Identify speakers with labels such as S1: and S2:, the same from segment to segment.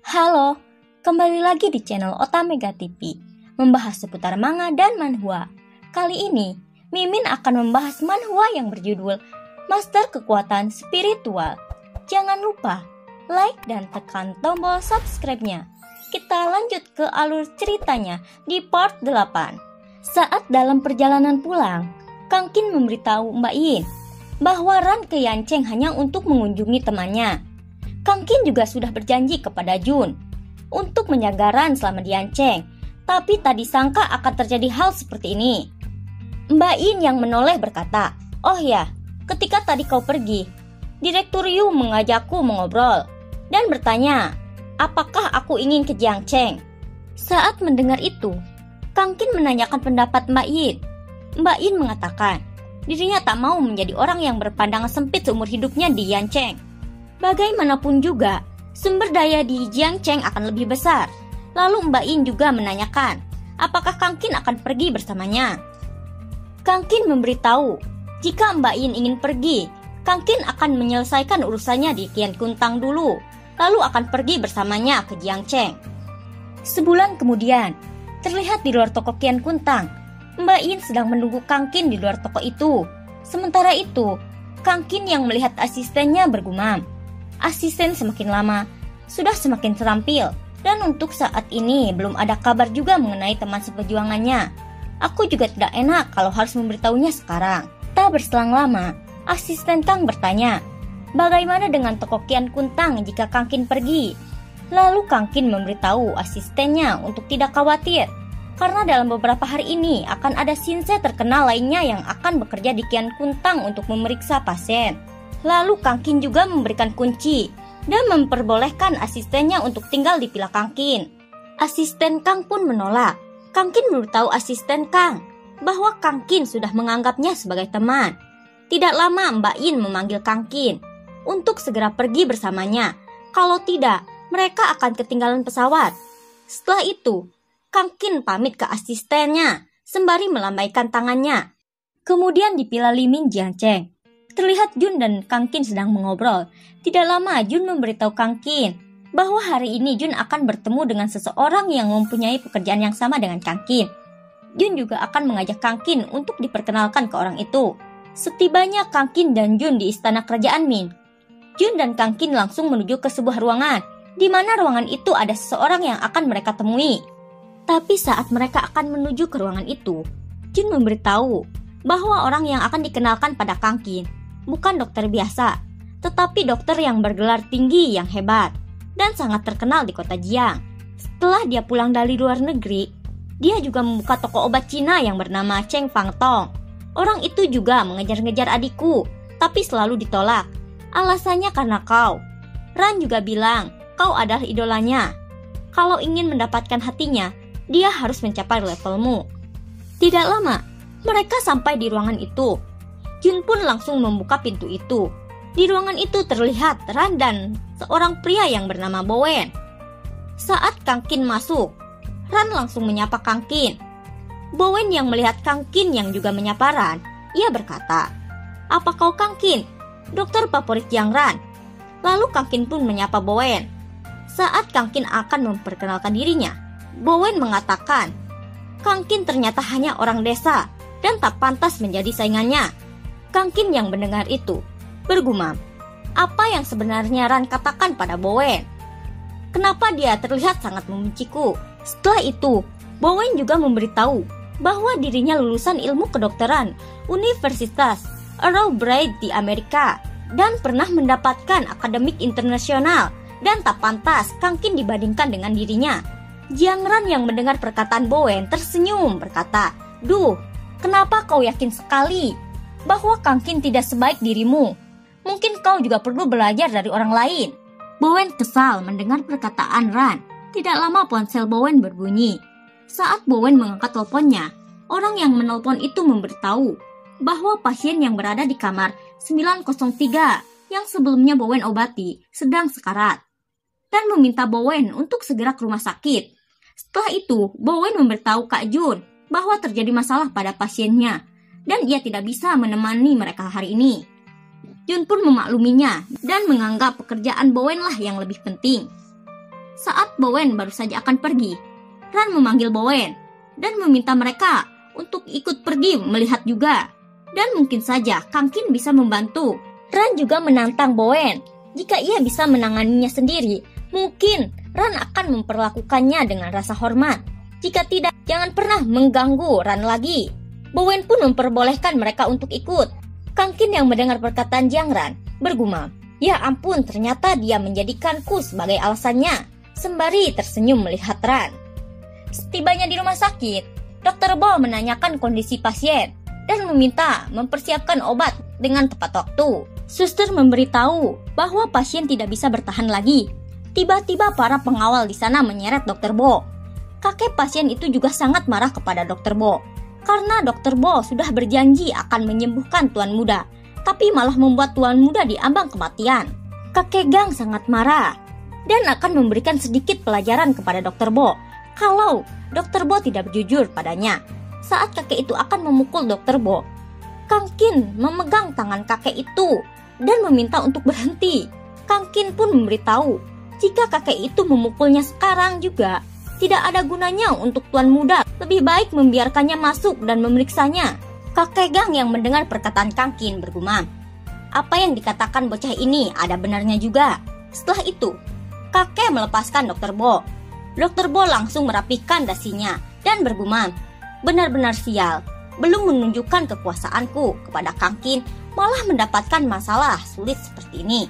S1: Halo, kembali lagi di channel Otamega TV, membahas seputar manga dan manhwa. Kali ini, Mimin akan membahas manhwa yang berjudul Master Kekuatan Spiritual. Jangan lupa like dan tekan tombol subscribe-nya. Kita lanjut ke alur ceritanya di part 8. Saat dalam perjalanan pulang, Kang Qin memberitahu Mbak Yin bahwa Ran ke Yancheng hanya untuk mengunjungi temannya. Kang Qin juga sudah berjanji kepada Jun untuk menjaga Ran selama di Yancheng, tapi tak disangka akan terjadi hal seperti ini. Mbak Yin yang menoleh berkata, "Oh ya, ketika tadi kau pergi, Direktur Yu mengajakku mengobrol dan bertanya, apakah aku ingin ke Jiangcheng?" Saat mendengar itu, Kang Qin menanyakan pendapat Mbak Yin. Mbak Yin mengatakan, dirinya tak mau menjadi orang yang berpandangan sempit seumur hidupnya di Yancheng. Bagaimanapun juga, sumber daya di Jiangcheng akan lebih besar. Lalu Mbak Yin juga menanyakan, apakah Kang Qin akan pergi bersamanya. Kang Qin memberitahu, jika Mbak Yin ingin pergi, Kang Qin akan menyelesaikan urusannya di Qian Kuntang dulu, lalu akan pergi bersamanya ke Jiangcheng. Sebulan kemudian, terlihat di luar toko Qian Kuntang, Mbak Yin sedang menunggu Kang Qin di luar toko itu. Sementara itu, Kang Qin yang melihat asistennya bergumam. Asisten semakin lama, sudah semakin terampil, dan untuk saat ini belum ada kabar juga mengenai teman seperjuangannya. Aku juga tidak enak kalau harus memberitahunya sekarang. Tak berselang lama, asisten Kang bertanya, bagaimana dengan toko Qian Kuntang jika Kang Qin pergi? Lalu Kang Qin memberitahu asistennya untuk tidak khawatir, karena dalam beberapa hari ini akan ada shinsei terkenal lainnya yang akan bekerja di Qian Kuntang untuk memeriksa pasien. Lalu Kang Qin juga memberikan kunci dan memperbolehkan asistennya untuk tinggal di villa Kang Qin. Asisten Kang pun menolak. Kang Qin memberitahu asisten Kang bahwa Kang Qin sudah menganggapnya sebagai teman. Tidak lama Mbak Yin memanggil Kang Qin untuk segera pergi bersamanya. Kalau tidak, mereka akan ketinggalan pesawat. Setelah itu, Kang Qin pamit ke asistennya sembari melambaikan tangannya. Kemudian di villa Limin Jiangcheng, terlihat Jun dan Kang Qin sedang mengobrol. Tidak lama Jun memberitahu Kang Qin bahwa hari ini Jun akan bertemu dengan seseorang yang mempunyai pekerjaan yang sama dengan Kang Qin. Jun juga akan mengajak Kang Qin untuk diperkenalkan ke orang itu. Setibanya Kang Qin dan Jun di istana kerajaan Min, Jun dan Kang Qin langsung menuju ke sebuah ruangan, di mana ruangan itu ada seseorang yang akan mereka temui. Tapi saat mereka akan menuju ke ruangan itu, Jun memberitahu bahwa orang yang akan dikenalkan pada Kang Qin bukan dokter biasa, tetapi dokter yang bergelar tinggi yang hebat dan sangat terkenal di kota Jiang. Setelah dia pulang dari luar negeri, dia juga membuka toko obat Cina yang bernama Cheng Fang Tong. Orang itu juga mengejar-ngejar adikku, tapi selalu ditolak. Alasannya karena kau. Ran juga bilang kau adalah idolanya. Kalau ingin mendapatkan hatinya, dia harus mencapai levelmu. Tidak lama, mereka sampai di ruangan itu. Jun pun langsung membuka pintu itu. Di ruangan itu terlihat Ran dan seorang pria yang bernama Bowen. Saat Kang Qin masuk, Ran langsung menyapa Kang Qin. Bowen yang melihat Kang Qin yang juga menyapa Ran, ia berkata, "Apa kau Kang Qin, dokter favorit Yang Ran?" Lalu Kang Qin pun menyapa Bowen. Saat Kang Qin akan memperkenalkan dirinya, Bowen mengatakan, Kang Qin ternyata hanya orang desa dan tak pantas menjadi saingannya. Kang Qin yang mendengar itu bergumam, apa yang sebenarnya Ran katakan pada Bowen? Kenapa dia terlihat sangat membenciku? Setelah itu, Bowen juga memberitahu bahwa dirinya lulusan ilmu kedokteran Universitas Earl Bright di Amerika dan pernah mendapatkan akademik internasional dan tak pantas Kang Qin dibandingkan dengan dirinya. Jiang Ran yang mendengar perkataan Bowen tersenyum berkata, "Duh, kenapa kau yakin sekali bahwa Kang Qin tidak sebaik dirimu? Mungkin kau juga perlu belajar dari orang lain." Bowen kesal mendengar perkataan Ran. Tidak lama ponsel Bowen berbunyi. Saat Bowen mengangkat teleponnya, orang yang menelpon itu memberitahu bahwa pasien yang berada di kamar 903 yang sebelumnya Bowen obati sedang sekarat dan meminta Bowen untuk segera ke rumah sakit. Setelah itu, Bowen memberitahu Kak Jun bahwa terjadi masalah pada pasiennya dan ia tidak bisa menemani mereka hari ini. Jun pun memakluminya dan menganggap pekerjaan Bowen lah yang lebih penting. Saat Saat Bowen baru saja akan pergi, Ran memanggil Bowen dan meminta mereka untuk ikut pergi melihat juga. Dan mungkin saja Kang Qin bisa membantu. Ran juga menantang Bowen. Jika ia bisa menanganinya sendiri, mungkin Ran akan memperlakukannya dengan rasa hormat. Jika tidak, jangan pernah mengganggu Ran lagi. Bowen pun memperbolehkan mereka untuk ikut. Kang Qin yang mendengar perkataan Jiang Ran bergumam, "Ya ampun, ternyata dia menjadikanku sebagai alasannya." Sembari tersenyum melihat Ran. Setibanya di rumah sakit, Dr. Bo menanyakan kondisi pasien dan meminta mempersiapkan obat dengan tepat waktu. Suster memberitahu bahwa pasien tidak bisa bertahan lagi. Tiba-tiba para pengawal di sana menyeret Dr. Bo. Kakek pasien itu juga sangat marah kepada Dr. Bo karena Dr. Bo sudah berjanji akan menyembuhkan tuan muda, tapi malah membuat tuan muda diambang kematian. Kakek Gang sangat marah dan akan memberikan sedikit pelajaran kepada Dr. Bo kalau Dr. Bo tidak jujur padanya. Saat kakek itu akan memukul Dr. Bo, Kang Qin memegang tangan kakek itu dan meminta untuk berhenti. Kang Qin pun memberitahu jika kakek itu memukulnya sekarang juga tidak ada gunanya untuk tuan muda, lebih baik membiarkannya masuk dan memeriksanya. Kakek Gang yang mendengar perkataan Kang Qin bergumam, "Apa yang dikatakan bocah ini ada benarnya juga." Setelah itu, kakek melepaskan Dr. Bo. Dr. Bo langsung merapikan dasinya dan bergumam, "Benar-benar sial, belum menunjukkan kekuasaanku kepada Kang Qin, malah mendapatkan masalah sulit seperti ini."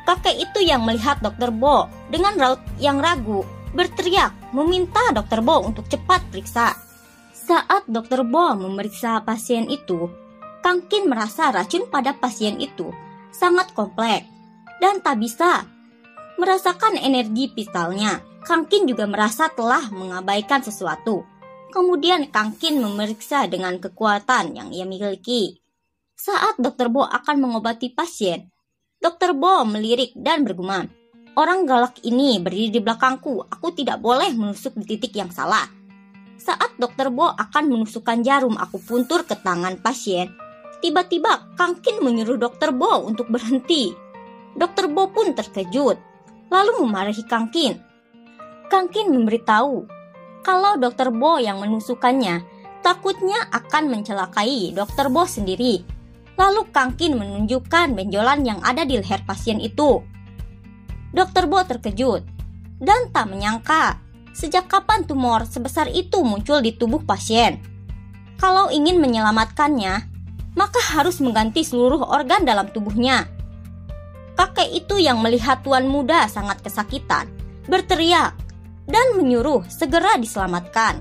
S1: Kakek itu yang melihat Dr. Bo dengan raut yang ragu, berteriak meminta Dr. Bo untuk cepat periksa. Saat Dr. Bo memeriksa pasien itu, Kang Qin merasa racun pada pasien itu sangat kompleks dan tak bisa merasakan energi vitalnya. Kang Qin juga merasa telah mengabaikan sesuatu. Kemudian Kang Qin memeriksa dengan kekuatan yang ia miliki. Saat Dr. Bo akan mengobati pasien, Dr. Bo melirik dan bergumam, "Orang galak ini berdiri di belakangku, aku tidak boleh menusuk di titik yang salah." Saat Dr. Bo akan menusukkan jarum akupuntur ke tangan pasien, tiba-tiba Kang Qin menyuruh Dr. Bo untuk berhenti. Dr. Bo pun terkejut, lalu memarahi Kang Qin. Kang Qin memberitahu kalau Dr. Bo yang menusukkannya takutnya akan mencelakai Dr. Bo sendiri. Lalu Kang Qin menunjukkan benjolan yang ada di leher pasien itu. Dr. Bo terkejut dan tak menyangka sejak kapan tumor sebesar itu muncul di tubuh pasien. Kalau ingin menyelamatkannya, maka harus mengganti seluruh organ dalam tubuhnya. Kakek itu yang melihat tuan muda sangat kesakitan, berteriak dan menyuruh segera diselamatkan.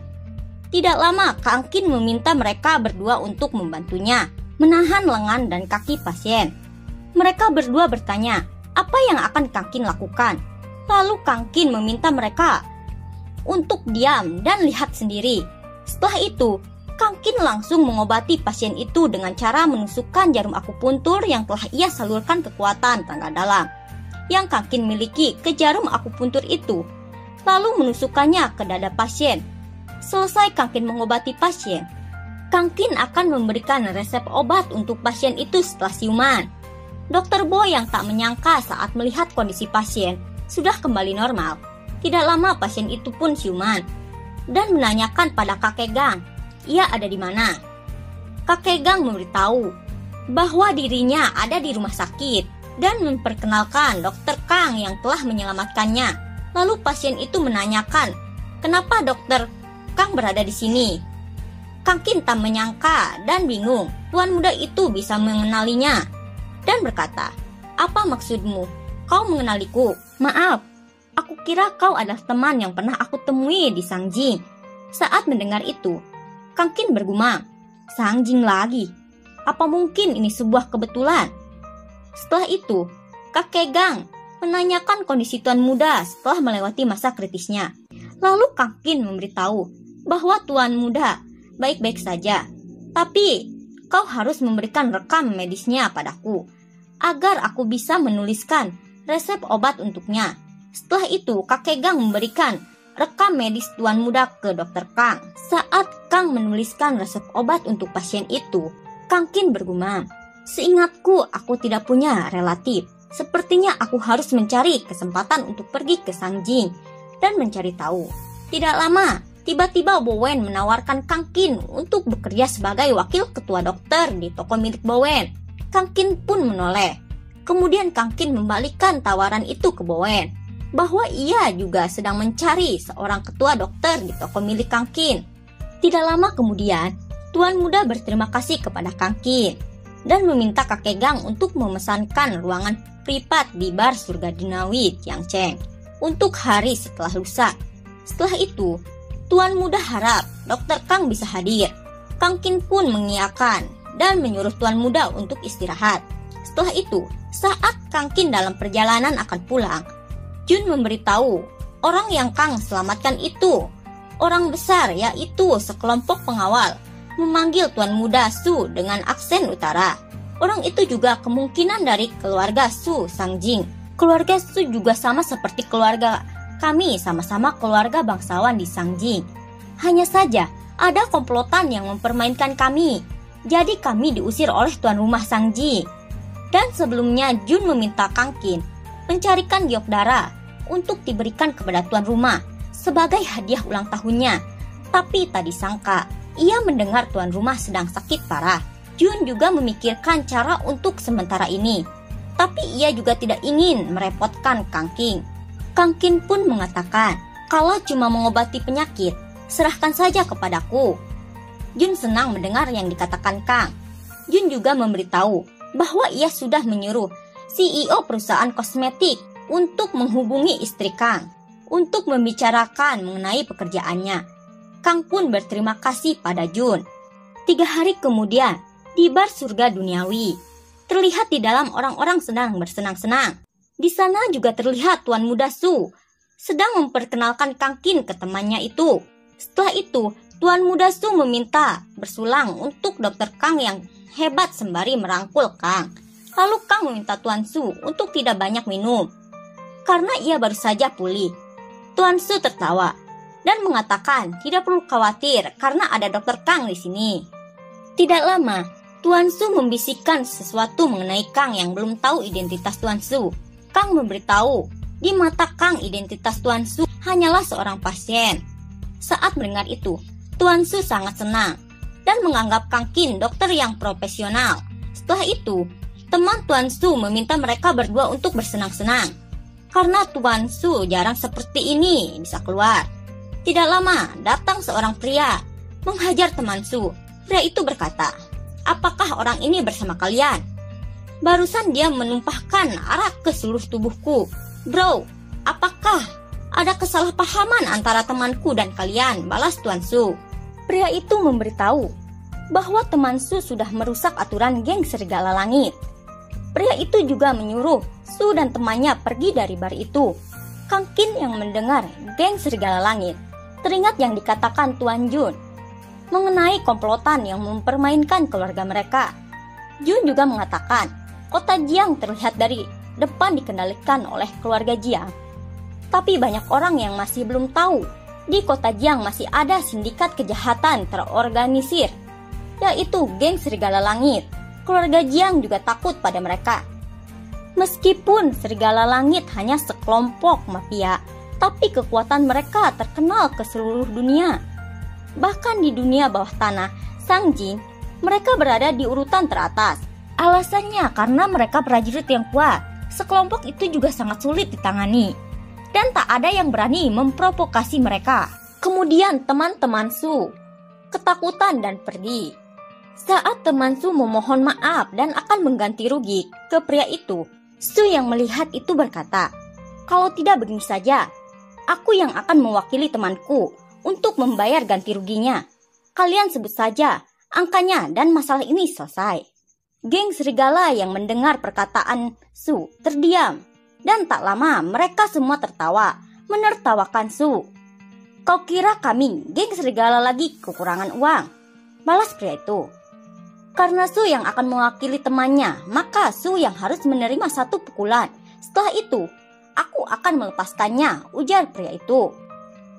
S1: Tidak lama, Kang Qin meminta mereka berdua untuk membantunya menahan lengan dan kaki pasien. Mereka berdua bertanya, apa yang akan Kang Qin lakukan? Lalu Kang Qin meminta mereka untuk diam dan lihat sendiri. Setelah itu, Kang Qin langsung mengobati pasien itu dengan cara menusukkan jarum akupuntur yang telah ia salurkan kekuatan tenaga dalam yang Kang Qin miliki ke jarum akupuntur itu, lalu menusukkannya ke dada pasien. Selesai Kang Qin mengobati pasien, Kang Qin akan memberikan resep obat untuk pasien itu setelah siuman. Dr. Bo yang tak menyangka saat melihat kondisi pasien sudah kembali normal. Tidak lama pasien itu pun siuman dan menanyakan pada kakek Gang, ia ada di mana. Kakek Gang memberitahu bahwa dirinya ada di rumah sakit dan memperkenalkan Dr. Kang yang telah menyelamatkannya. Lalu pasien itu menanyakan, kenapa Dr. Kang berada di sini? Kang Qin tak menyangka dan bingung tuan muda itu bisa mengenalinya dan berkata, apa maksudmu? Kau mengenaliku? Maaf, aku kira kau adalah teman yang pernah aku temui di Sangjing. Saat mendengar itu, Kang Qin bergumam, Sangjing lagi? Apa mungkin ini sebuah kebetulan? Setelah itu, kakek Gang menanyakan kondisi tuan muda setelah melewati masa kritisnya. Lalu Kang Qin memberitahu bahwa tuan muda baik-baik saja, tapi kau harus memberikan rekam medisnya padaku agar aku bisa menuliskan resep obat untuknya. Setelah itu, kakek Gang memberikan rekam medis tuan muda ke Dr. Kang. Saat Kang menuliskan resep obat untuk pasien itu, Kang Qin bergumam, seingatku aku tidak punya relatif. Sepertinya aku harus mencari kesempatan untuk pergi ke Sangjing dan mencari tahu. Tidak lama, tiba-tiba Bowen menawarkan Kang Qin untuk bekerja sebagai wakil ketua dokter di toko milik Bowen. Kang Qin pun menoleh. Kemudian Kang Qin membalikan tawaran itu ke Bowen, bahwa ia juga sedang mencari seorang ketua dokter di toko milik Kang Qin. Tidak lama kemudian, Tuan Muda berterima kasih kepada Kang Qin dan meminta kakek Gang untuk memesankan ruangan privat di bar Surga Duniawi Tiancheng untuk hari setelah lusa. Setelah itu, Tuan Muda harap Dr. Kang bisa hadir. Kang Qin pun mengiyakan dan menyuruh Tuan Muda untuk istirahat. Setelah itu, saat Kang Qin dalam perjalanan akan pulang, Jun memberitahu orang yang Kang selamatkan itu, orang besar yaitu sekelompok pengawal, memanggil Tuan Muda Su dengan aksen utara. Orang itu juga kemungkinan dari keluarga Su Sangjing. Keluarga Su juga sama seperti keluarga kami, sama-sama keluarga bangsawan di Sangjing. Hanya saja ada komplotan yang mempermainkan kami. Jadi kami diusir oleh tuan rumah Sangjing. Dan sebelumnya Jun meminta Kang Qin mencarikan giok darah untuk diberikan kepada tuan rumah sebagai hadiah ulang tahunnya. Tapi tak disangka, ia mendengar tuan rumah sedang sakit parah. Jun juga memikirkan cara untuk sementara ini. Tapi ia juga tidak ingin merepotkan Kang Qin. Kang Qin pun mengatakan, kalau cuma mengobati penyakit, serahkan saja kepadaku. Jun senang mendengar yang dikatakan Kang. Jun juga memberitahu bahwa ia sudah menyuruh CEO perusahaan kosmetik untuk menghubungi istri Kang untuk membicarakan mengenai pekerjaannya. Kang pun berterima kasih pada Jun. 3 hari kemudian, di bar Surga Duniawi, terlihat di dalam orang-orang sedang bersenang-senang. Di sana juga terlihat Tuan Muda Su sedang memperkenalkan Kang Qin ke temannya itu. Setelah itu, Tuan Muda Su meminta bersulang untuk Dr. Kang yang hebat sembari merangkul Kang. Lalu Kang meminta Tuan Su untuk tidak banyak minum, karena ia baru saja pulih. Tuan Su tertawa dan mengatakan tidak perlu khawatir karena ada Dr. Kang di sini. Tidak lama, Tuan Su membisikkan sesuatu mengenai Kang yang belum tahu identitas Tuan Su. Kang memberitahu, di mata Kang identitas Tuan Su hanyalah seorang pasien. Saat mendengar itu, Tuan Su sangat senang dan menganggap Kang Qin dokter yang profesional. Setelah itu, teman Tuan Su meminta mereka berdua untuk bersenang-senang. Karena Tuan Su jarang seperti ini bisa keluar. Tidak lama, datang seorang pria menghajar teman Su. Pria itu berkata, apakah orang ini bersama kalian? Barusan dia menumpahkan arak ke seluruh tubuhku. Bro, apakah ada kesalahpahaman antara temanku dan kalian? Balas Tuan Su. Pria itu memberitahu bahwa teman Su sudah merusak aturan geng Serigala Langit. Pria itu juga menyuruh Su dan temannya pergi dari bar itu. Kang Qin yang mendengar geng Serigala Langit teringat yang dikatakan Tuan Jun mengenai komplotan yang mempermainkan keluarga mereka. Jun juga mengatakan kota Jiang terlihat dari depan dikendalikan oleh keluarga Jiang. Tapi banyak orang yang masih belum tahu di kota Jiang masih ada sindikat kejahatan terorganisir, yaitu geng Serigala Langit. Keluarga Jiang juga takut pada mereka. Meskipun Serigala Langit hanya sekelompok mafia, tapi kekuatan mereka terkenal ke seluruh dunia. Bahkan di dunia bawah tanah, Sangjing, mereka berada di urutan teratas. Alasannya karena mereka prajurit yang kuat. Sekelompok itu juga sangat sulit ditangani, dan tak ada yang berani memprovokasi mereka. Kemudian teman-teman Su ketakutan dan pergi. Saat teman Su memohon maaf dan akan mengganti rugi ke pria itu, Su yang melihat itu berkata, kalau tidak begini saja, aku yang akan mewakili temanku untuk membayar ganti ruginya. Kalian sebut saja angkanya dan masalah ini selesai. Geng serigala yang mendengar perkataan Su terdiam, dan tak lama mereka semua tertawa, menertawakan Su. Kau kira kami, geng serigala lagi kekurangan uang? Balas pria itu. Karena Su yang akan mewakili temannya, maka Su yang harus menerima 1 pukulan. Setelah itu, aku akan melepaskannya, ujar pria itu.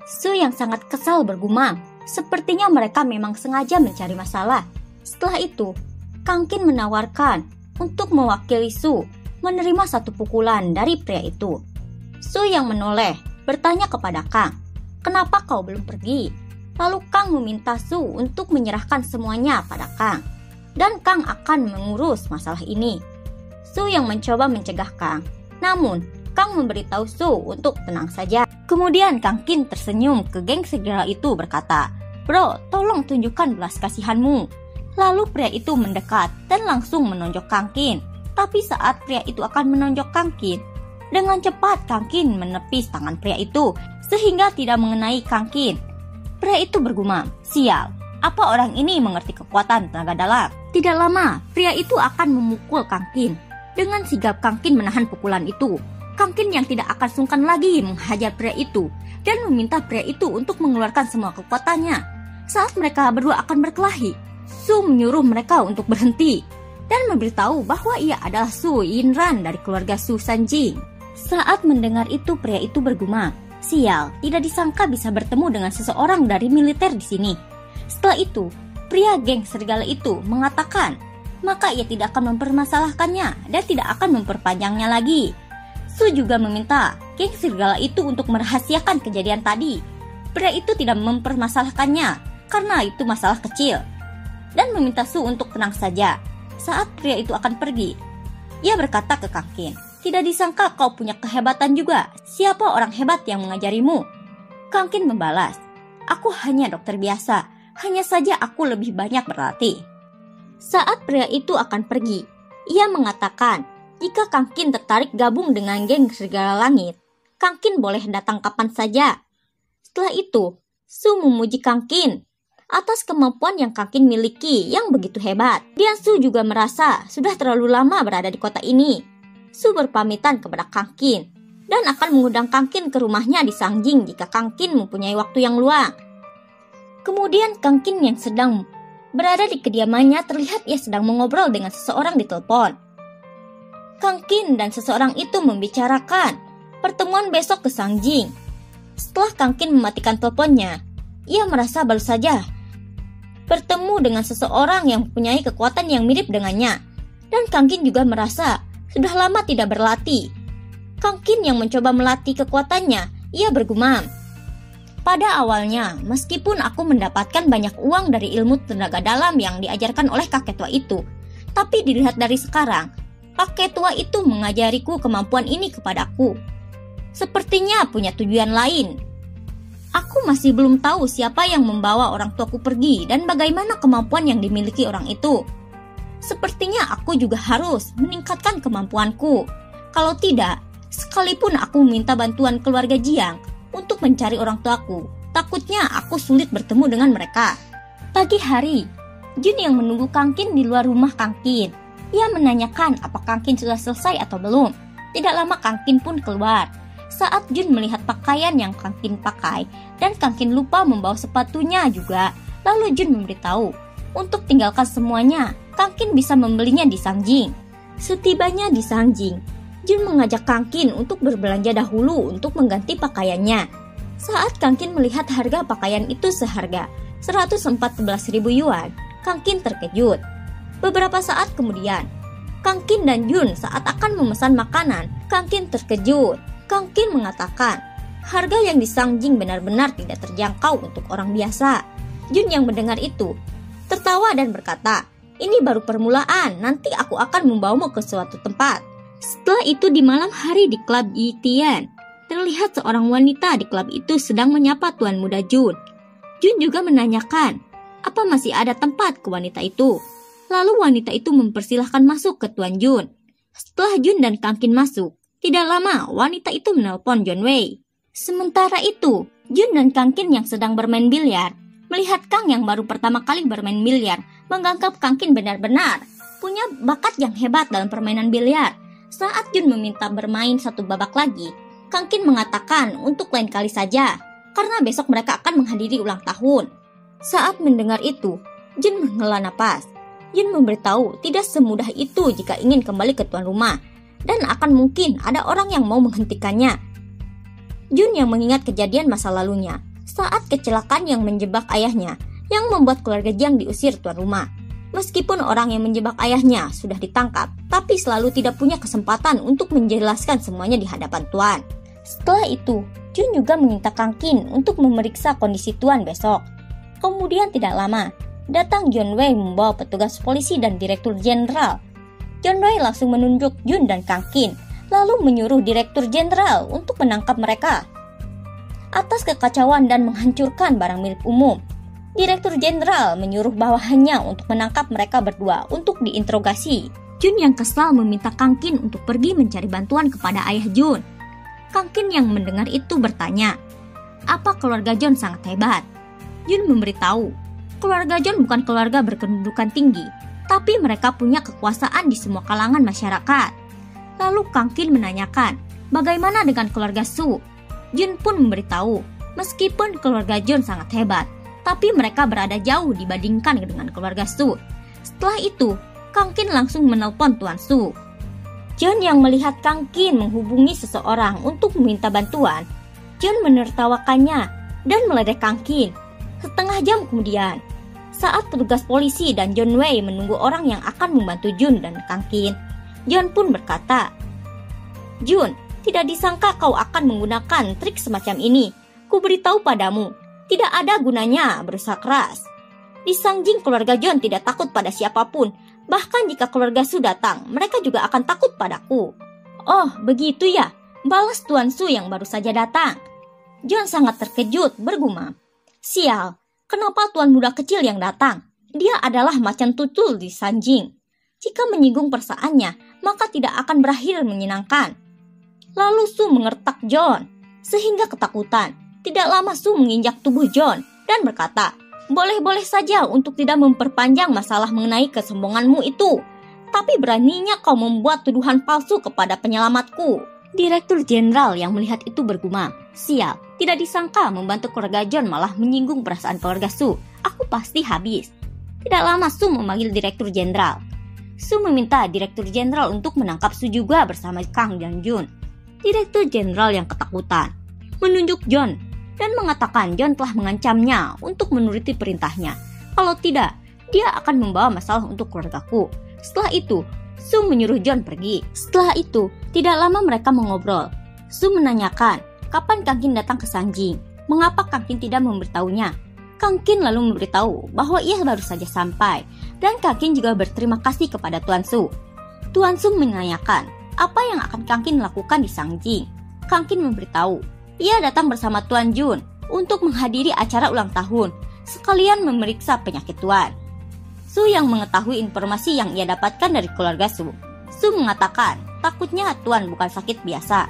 S1: Su yang sangat kesal bergumam, sepertinya mereka memang sengaja mencari masalah. Setelah itu, Kang Qin menawarkan untuk mewakili Su menerima 1 pukulan dari pria itu. Su yang menoleh bertanya kepada Kang, "Kenapa kau belum pergi?" Lalu Kang meminta Su untuk menyerahkan semuanya pada Kang, dan Kang akan mengurus masalah ini. Su yang mencoba mencegah Kang, namun Kang memberitahu Su untuk tenang saja. Kemudian Kang Kin tersenyum ke geng serigala itu berkata, "Bro, tolong tunjukkan belas kasihanmu." Lalu pria itu mendekat dan langsung menonjok Kang Kin. Tapi saat pria itu akan menonjok Kang Kin, dengan cepat Kang Kin menepis tangan pria itu sehingga tidak mengenai Kang Kin. Pria itu bergumam, "Sial, apa orang ini mengerti kekuatan tenaga dalam?" Tidak lama, pria itu akan memukul Kang Kin. Dengan sigap Kang Kin menahan pukulan itu. Kang Kin yang tidak akan sungkan lagi menghajar pria itu dan meminta pria itu untuk mengeluarkan semua kekuatannya. Saat mereka berdua akan berkelahi, Su menyuruh mereka untuk berhenti dan memberitahu bahwa ia adalah Su Yinran dari keluarga Su Sanjing. Saat mendengar itu, pria itu bergumam, "Sial, tidak disangka bisa bertemu dengan seseorang dari militer di sini." Setelah itu, pria geng serigala itu mengatakan, maka ia tidak akan mempermasalahkannya dan tidak akan memperpanjangnya lagi. Su juga meminta geng serigala itu untuk merahasiakan kejadian tadi. Pria itu tidak mempermasalahkannya karena itu masalah kecil dan meminta Su untuk tenang saja. Saat pria itu akan pergi, ia berkata ke Kang Kin, "Tidak disangka kau punya kehebatan juga. Siapa orang hebat yang mengajarimu?" Kang Kin membalas, "Aku hanya dokter biasa. Hanya saja aku lebih banyak berlatih." Saat pria itu akan pergi, ia mengatakan jika Kang Kin tertarik gabung dengan geng serigala langit, Kang Kin boleh datang kapan saja. Setelah itu, Su memuji Kang Kin atas kemampuan yang Kang Kin miliki yang begitu hebat. Dan Su juga merasa sudah terlalu lama berada di kota ini. Su berpamitan kepada Kang Kin dan akan mengundang Kang Kin ke rumahnya di Sangjing jika Kang Kin mempunyai waktu yang luang. Kemudian Kang Kin yang sedang berada di kediamannya terlihat ia sedang mengobrol dengan seseorang di telepon. Kang Kin dan seseorang itu membicarakan pertemuan besok ke Sangjing. Setelah Kang Kin mematikan teleponnya, ia merasa baru saja bertemu dengan seseorang yang mempunyai kekuatan yang mirip dengannya. Dan Kang Kin juga merasa sudah lama tidak berlatih. Kang Kin yang mencoba melatih kekuatannya, ia bergumam, "Pada awalnya, meskipun aku mendapatkan banyak uang dari ilmu tenaga dalam yang diajarkan oleh kakek tua itu, tapi dilihat dari sekarang, kakek tua itu mengajariku kemampuan ini kepadaku. Sepertinya punya tujuan lain. Aku masih belum tahu siapa yang membawa orang tuaku pergi dan bagaimana kemampuan yang dimiliki orang itu. Sepertinya aku juga harus meningkatkan kemampuanku. Kalau tidak, sekalipun aku meminta bantuan keluarga Jiang untuk mencari orang tuaku, takutnya aku sulit bertemu dengan mereka." Pagi hari, Jun yang menunggu Kang Kin di luar rumah Kang Kin. Ia menanyakan apa Kang Kin sudah selesai atau belum. Tidak lama Kang Kin pun keluar. Saat Jun melihat pakaian yang Kang Kin pakai dan Kang Kin lupa membawa sepatunya juga, lalu Jun memberitahu untuk tinggalkan semuanya. Kang Kin bisa membelinya di Sangjing. Setibanya di Sangjing, Jun mengajak Kang Kin untuk berbelanja dahulu untuk mengganti pakaiannya. Saat Kang Kin melihat harga pakaian itu seharga 114.000 yuan, Kang Kin terkejut. Beberapa saat kemudian, Kang Kin dan Jun saat akan memesan makanan, Kang Kin terkejut. Kang Kin mengatakan, harga yang di Sangjing benar-benar tidak terjangkau untuk orang biasa. Jun yang mendengar itu tertawa dan berkata, "Ini baru permulaan, nanti aku akan membawamu ke suatu tempat." Setelah itu di malam hari di klub Yitian, terlihat seorang wanita di klub itu sedang menyapa tuan muda Jun. Jun juga menanyakan, apa masih ada tempat ke wanita itu. Lalu wanita itu mempersilahkan masuk ke tuan Jun. Setelah Jun dan Kang Kin masuk, tidak lama wanita itu menelpon John Wei. Sementara itu, Jun dan Kang Kin yang sedang bermain biliar, melihat Kang yang baru pertama kali bermain biliar, menganggap Kang Kin benar-benar punya bakat yang hebat dalam permainan biliar. Saat Jun meminta bermain satu babak lagi, Kang Kin mengatakan untuk lain kali saja, karena besok mereka akan menghadiri ulang tahun. Saat mendengar itu, Jun menghela napas. Jun memberitahu tidak semudah itu jika ingin kembali ke tuan rumah, dan akan mungkin ada orang yang mau menghentikannya. Jun yang mengingat kejadian masa lalunya saat kecelakaan yang menjebak ayahnya yang membuat keluarga Jiang diusir tuan rumah. Meskipun orang yang menjebak ayahnya sudah ditangkap, tapi selalu tidak punya kesempatan untuk menjelaskan semuanya di hadapan tuan. Setelah itu, Jun juga meminta Kang Kin untuk memeriksa kondisi Tuan besok. Kemudian tidak lama, datang John Wei membawa petugas polisi dan Direktur Jenderal. John Wei langsung menunjuk Jun dan Kang Kin, lalu menyuruh Direktur Jenderal untuk menangkap mereka. Atas kekacauan dan menghancurkan barang milik umum, Direktur Jenderal menyuruh bawahannya untuk menangkap mereka berdua untuk diinterogasi. Jun yang kesal meminta Kang Kin untuk pergi mencari bantuan kepada ayah Jun. Kang Kin yang mendengar itu bertanya, apa keluarga John sangat hebat? Jun memberitahu, keluarga John bukan keluarga berkedudukan tinggi, tapi mereka punya kekuasaan di semua kalangan masyarakat. Lalu Kang Kin menanyakan, bagaimana dengan keluarga Su? Jun pun memberitahu, meskipun keluarga John sangat hebat, tapi mereka berada jauh dibandingkan dengan keluarga Su. Setelah itu, Kang Kin langsung menelpon Tuan Su. John yang melihat Kang Kin menghubungi seseorang untuk meminta bantuan, John menertawakannya dan meledek Kang Kin. Setengah jam kemudian, saat petugas polisi dan John Wei menunggu orang yang akan membantu Jun dan Kang Kin, John pun berkata, Jun, tidak disangka kau akan menggunakan trik semacam ini. Ku beritahu padamu, tidak ada gunanya berusaha keras. Di Sangjing keluarga John tidak takut pada siapapun. Bahkan jika keluarga Su datang, mereka juga akan takut padaku. Oh, begitu ya, balas Tuan Su yang baru saja datang. John sangat terkejut, bergumam. Sial, kenapa tuan muda kecil yang datang? Dia adalah macan tutul di Sanjing. Jika menyinggung perasaannya, maka tidak akan berakhir menyenangkan. Lalu Su mengertak John, sehingga ketakutan. Tidak lama Su menginjak tubuh John dan berkata, boleh-boleh saja untuk tidak memperpanjang masalah mengenai kesombonganmu itu. Tapi beraninya kau membuat tuduhan palsu kepada penyelamatku. Direktur Jenderal yang melihat itu bergumam, sial, tidak disangka membantu keluarga John malah menyinggung perasaan keluarga Su. Aku pasti habis. Tidak lama Su memanggil Direktur Jenderal. Su meminta Direktur Jenderal untuk menangkap Su juga bersama Kang dan Jun. Direktur Jenderal yang ketakutan menunjuk John dan mengatakan John telah mengancamnya untuk menuruti perintahnya. Kalau tidak, dia akan membawa masalah untuk keluargaku. Setelah itu, Su menyuruh John pergi. Setelah itu, tidak lama mereka mengobrol. Su menanyakan, kapan Kang Kin datang ke Sanjing? Mengapa Kang Kin tidak memberitahunya? Kang Kin lalu memberitahu bahwa ia baru saja sampai, dan Kang Kin juga berterima kasih kepada Tuan Su. Tuan Su menanyakan, apa yang akan Kang Kin lakukan di Sanjing? Kang Kin memberitahu, ia datang bersama Tuan Jun untuk menghadiri acara ulang tahun, sekalian memeriksa penyakit Tuan. Su yang mengetahui informasi yang ia dapatkan dari keluarga Su. Su mengatakan, takutnya Tuan bukan sakit biasa.